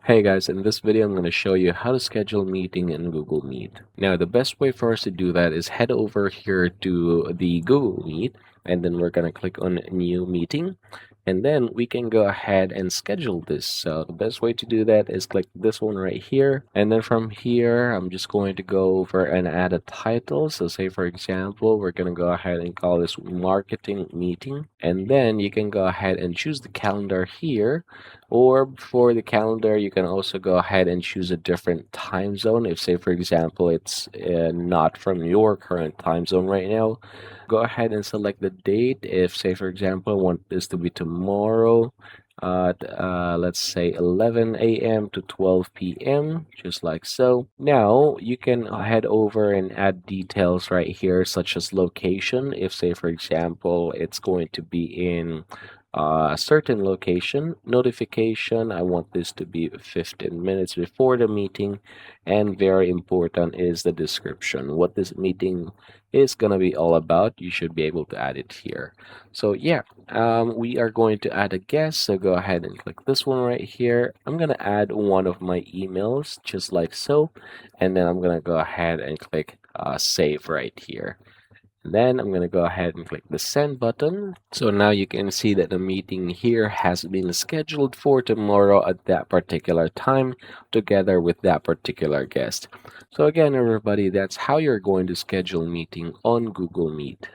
Hey guys, in this video I'm going to show you how to schedule meeting in Google Meet. Now the best way for us to do that is head over here to the Google Meet, and then we're going to click on new meeting, and then we can go ahead and schedule this. So the best way to do that is click this one right here, and then from here I'm just going to go over and add a title. So say for example we're going to go ahead and call this marketing meeting, and then you can go ahead and choose the calendar here, or for the calendar, you can also go ahead and choose a different time zone. If, say, for example, it's not from your current time zone right now, go ahead and select the date. If, say, for example, I want this to be tomorrow, let's say 11 a.m. to 12 p.m., just like so. Now, you can head over and add details right here, such as location. If, say, for example, it's going to be in a certain location. Notification, I want this to be 15 minutes before the meeting, and very important is the description, what this meeting is going to be all about. You should be able to add it here. So yeah, we are going to add a guest, so go ahead and click this one right here. I'm going to add one of my emails just like so, and then I'm going to go ahead and click save right here. Then I'm going to go ahead and click the send button. So now you can see that the meeting here has been scheduled for tomorrow at that particular time together with that particular guest. So again, everybody, that's how you're going to schedule meeting on Google Meet.